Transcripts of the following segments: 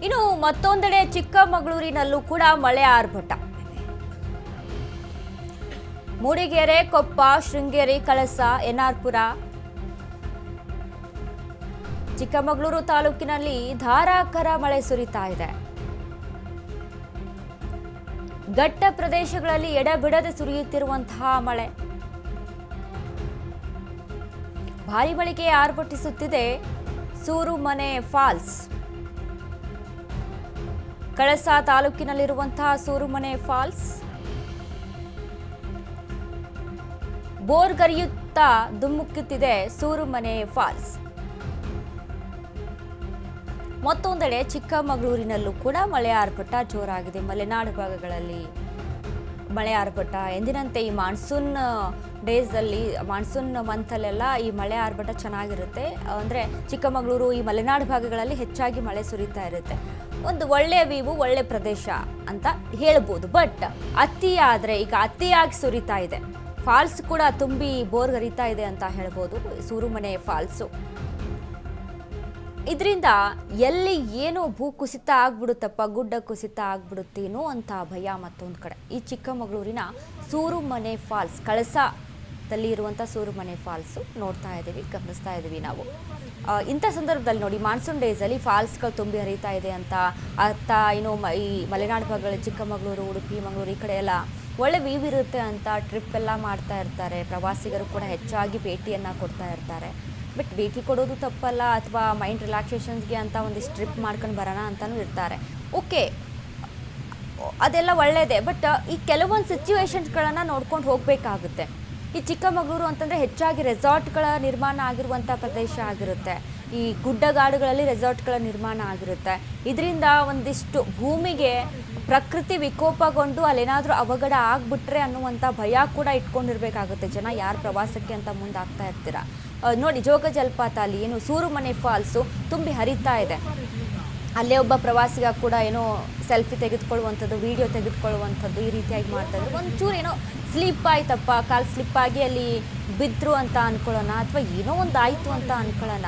ಇನ್ನು ಮತ್ತೊಂದೆಡೆ ಚಿಕ್ಕಮಗಳೂರಿನಲ್ಲೂ ಕೂಡ ಮಳೆ ಆರ್ಭಟ. ಮೂಡಿಗೆರೆ, ಕೊಪ್ಪ, ಶೃಂಗೇರಿ, ಕಳಸ, ಎನ್ಆರ್ಪುರ, ಚಿಕ್ಕಮಗಳೂರು ತಾಲೂಕಿನಲ್ಲಿ ಧಾರಾಕಾರ ಮಳೆ ಸುರಿತಾ ಇದೆ. ಘಟ್ಟ ಪ್ರದೇಶಗಳಲ್ಲಿ ಎಡೆಬಿಡದೆ ಸುರಿಯುತ್ತಿರುವಂತಹ ಮಳೆ ಭಾರಿ ಮಳೆಗೆ ಆರ್ಭಟಿಸುತ್ತಿದೆ ಸೂರುಮನೆ ಫಾಲ್ಸ್. ಕಳಸ ತಾಲೂಕಿನಲ್ಲಿರುವಂತಹ ಸೂರುಮನೆ ಫಾಲ್ಸ್ ಬೋರ್ಗರಿಯುತ್ತಾ ಧುಮ್ಮುಕ್ಕುತ್ತಿದೆ ಸೂರುಮನೆ ಫಾಲ್ಸ್. ಮತ್ತೊಂದೆಡೆ ಚಿಕ್ಕಮಗಳೂರಿನಲ್ಲೂ ಕೂಡ ಮಳೆ ಆರ್ಭಟ ಜೋರಾಗಿದೆ. ಮಲೆನಾಡು ಭಾಗಗಳಲ್ಲಿ ಮಳೆ ಆರ್ಭಟ ಎಂದಿನಂತೆ ಈ ಮಾನ್ಸೂನ್ ಡೇಸಲ್ಲಿ, ಮಾನ್ಸೂನ್ ಮಂತಲ್ಲೆಲ್ಲ ಈ ಮಳೆ ಆರ್ಭಟ ಚೆನ್ನಾಗಿರುತ್ತೆ. ಅಂದರೆ ಚಿಕ್ಕಮಗಳೂರು, ಈ ಮಲೆನಾಡು ಭಾಗಗಳಲ್ಲಿ ಹೆಚ್ಚಾಗಿ ಮಳೆ ಸುರಿತಾ ಇರುತ್ತೆ. ಒಂದು ಒಳ್ಳೆಯ ವ್ಯೂ, ಒಳ್ಳೆ ಪ್ರದೇಶ ಅಂತ ಹೇಳ್ಬೋದು. ಬಟ್ ಅತಿಯಾದರೆ, ಈಗ ಅತಿಯಾಗಿ ಸುರಿತಾ ಇದೆ. ಫಾಲ್ಸ್ ಕೂಡ ತುಂಬಿ ಬೋರ್ಗರಿತಾ ಇದೆ ಅಂತ ಹೇಳ್ಬೋದು, ಸೂರುಮನೆ ಫಾಲ್ಸು. ಇದರಿಂದ ಎಲ್ಲಿ ಏನೋ ಭೂಕುಸಿತ ಆಗ್ಬಿಡುತ್ತಪ್ಪ, ಗುಡ್ಡ ಕುಸಿತ ಆಗ್ಬಿಡುತ್ತೇನೋ ಅಂತ ಭಯ. ಮತ್ತೊಂದು ಕಡೆ ಈ ಚಿಕ್ಕಮಗಳೂರಿನ ಸೂರುಮನೆ ಫಾಲ್ಸ್, ಕಳಸದಲ್ಲಿ ಇರುವಂಥ ಸೂರುಮನೆ ಫಾಲ್ಸು ನೋಡ್ತಾ ಇದ್ದೀವಿ, ಗಮನಿಸ್ತಾ ಇದ್ದೀವಿ ನಾವು. ಇಂಥ ಸಂದರ್ಭದಲ್ಲಿ ನೋಡಿ, ಮಾನ್ಸೂನ್ ಡೇಸಲ್ಲಿ ಫಾಲ್ಸ್ಗಳು ತುಂಬಿ ಹರಿತಾ ಇದೆ ಅಂತ ಅರ್ಥ. ಇನ್ನು ಈ ಮಲೆನಾಡು ಭಾಗಗಳಲ್ಲಿ ಚಿಕ್ಕಮಗಳೂರು, ಉಡುಪಿ, ಮಂಗಳೂರು ಈ ಕಡೆ ಎಲ್ಲ ಒಳ್ಳೆ ವ್ಯೂ ಇರುತ್ತೆ ಅಂತ ಟ್ರಿಪ್ ಎಲ್ಲ ಮಾಡ್ತಾ ಇರ್ತಾರೆ. ಪ್ರವಾಸಿಗರು ಕೂಡ ಹೆಚ್ಚಾಗಿ ಭೇಟಿಯನ್ನು ಕೊಡ್ತಾ ಇರ್ತಾರೆ. ಬಟ್ ಭೇಟಿ ಕೊಡೋದು ತಪ್ಪಲ್ಲ, ಅಥವಾ ಮೈಂಡ್ ರಿಲ್ಯಾಕ್ಸೇಷನ್ಸ್ಗೆ ಅಂತ ಒಂದಿಷ್ಟು ಟ್ರಿಪ್ ಮಾಡ್ಕೊಂಡು ಬರೋಣ ಅಂತಲೂ ಇರ್ತಾರೆ. ಓಕೆ, ಅದೆಲ್ಲ ಒಳ್ಳೆಯದೇ. ಬಟ್ ಈ ಕೆಲವೊಂದು ಸಿಚುವೇಶನ್ಸ್ಗಳನ್ನು ನೋಡ್ಕೊಂಡು ಹೋಗಬೇಕಾಗುತ್ತೆ. ಈ ಚಿಕ್ಕಮಗಳೂರು ಅಂತಂದರೆ ಹೆಚ್ಚಾಗಿ ರೆಸಾರ್ಟ್ಗಳ ನಿರ್ಮಾಣ ಆಗಿರುವಂಥ ಪ್ರದೇಶ ಆಗಿರುತ್ತೆ. ಈ ಗುಡ್ಡಗಾಡುಗಳಲ್ಲಿ ರೆಸಾರ್ಟ್ಗಳ ನಿರ್ಮಾಣ ಆಗಿರುತ್ತೆ. ಇದರಿಂದ ಒಂದಿಷ್ಟು ಭೂಮಿಗೆ ಪ್ರಕೃತಿ ವಿಕೋಪಗೊಂಡು ಅಲ್ಲೇನಾದರೂ ಅವಘಡ ಆಗಿಬಿಟ್ರೆ ಅನ್ನುವಂಥ ಭಯ ಕೂಡ ಇಟ್ಕೊಂಡಿರ್ಬೇಕಾಗುತ್ತೆ ಜನ, ಯಾರು ಪ್ರವಾಸಕ್ಕೆ ಅಂತ ಮುಂದಾಗ್ತಾ ಇರ್ತೀರ. ನೋಡಿ, ಜೋಗ ಜಲಪಾತ ಅಲ್ಲಿ ಏನು ಸೂರುಮನೆ ಫಾಲ್ಸು ತುಂಬಿ ಹರಿತಾ ಇದೆ. ಅಲ್ಲೇ ಒಬ್ಬ ಪ್ರವಾಸಿಗ ಕೂಡ ಏನೋ ಸೆಲ್ಫಿ ತೆಗೆದುಕೊಳ್ಳುವಂಥದ್ದು, ವಿಡಿಯೋ ತೆಗೆದುಕೊಳ್ಳುವಂಥದ್ದು ಈ ರೀತಿಯಾಗಿ ಮಾಡ್ತಾಯಿದ್ರು. ಒಂಚೂರು ಏನೋ ಸ್ಲಿಪ್ ಆಯ್ತಪ್ಪ, ಕಾಲು ಸ್ಲಿಪ್ ಆಗಿ ಅಲ್ಲಿ ಬಿದ್ದರು ಅಂತ ಅಂದ್ಕೊಳ್ಳೋಣ, ಅಥವಾ ಏನೋ ಒಂದು ಆಯಿತು ಅಂತ ಅಂದ್ಕೊಳ್ಳೋಣ.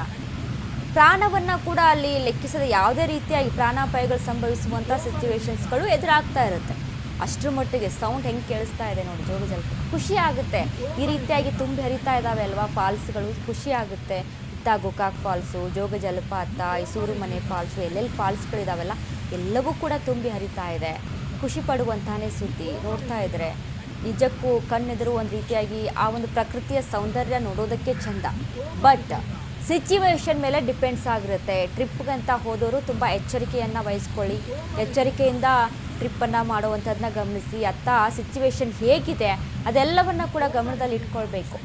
ಪ್ರಾಣವನ್ನು ಕೂಡ ಅಲ್ಲಿ ಲೆಕ್ಕಿಸದೆ ಯಾವುದೇ ರೀತಿಯಾಗಿ ಪ್ರಾಣಾಪಾಯಗಳು ಸಂಭವಿಸುವಂಥ ಸಿಚುವೇಶನ್ಸ್ಗಳು ಎದುರಾಗ್ತಾ ಇರುತ್ತೆ. ಅಷ್ಟರ ಮಟ್ಟಿಗೆ ಸೌಂಡ್ ಹೆಂಗೆ ಕೇಳಿಸ್ತಾ ಇದೆ ನೋಡಿ ಜೋಗ ಜಲಪಾತ. ಖುಷಿ ಆಗುತ್ತೆ, ಈ ರೀತಿಯಾಗಿ ತುಂಬಿ ಹರಿತಾ ಇದ್ದಾವೆ ಅಲ್ವಾ ಫಾಲ್ಸ್ಗಳು, ಖುಷಿ ಆಗುತ್ತೆ. ಇತ್ತ ಗೋಕಾಕ್ ಫಾಲ್ಸು, ಜೋಗ ಜಲಪಾತ, ಈ ಸೂರುಮನೆ ಫಾಲ್ಸು, ಎಲ್ಲೆಲ್ಲಿ ಫಾಲ್ಸ್ಗಳಿದಾವೆಲ್ಲ ಎಲ್ಲವೂ ಕೂಡ ತುಂಬಿ ಹರಿತಾ ಇದೆ. ಖುಷಿ ಪಡುವಂತಾನೇ ಸುದ್ದಿ. ನೋಡ್ತಾ ಇದ್ರೆ ನಿಜಕ್ಕೂ ಕಣ್ಣೆದುರು ಒಂದು ರೀತಿಯಾಗಿ ಆ ಒಂದು ಪ್ರಕೃತಿಯ ಸೌಂದರ್ಯ ನೋಡೋದಕ್ಕೆ ಚೆಂದ. ಬಟ್ ಸಿಚುವೇಶನ್ ಮೇಲೆ ಡಿಪೆಂಡ್ಸ್ ಆಗಿರುತ್ತೆ. ಟ್ರಿಪ್ಗಂತ ಹೋದವರು ತುಂಬ ಎಚ್ಚರಿಕೆಯನ್ನು ವಹಿಸ್ಕೊಳ್ಳಿ, ಎಚ್ಚರಿಕೆಯಿಂದ ಟ್ರಿಪ್ಪನ್ನು ಮಾಡುವಂಥದ್ದನ್ನ ಗಮನಿಸಿ. ಅತ್ತ ಸಿಚುವೇಶನ್ ಹೇಗಿದೆ ಅದೆಲ್ಲವನ್ನು ಕೂಡ ಗಮನದಲ್ಲಿ ಇಟ್ಕೊಳ್ಬೇಕು.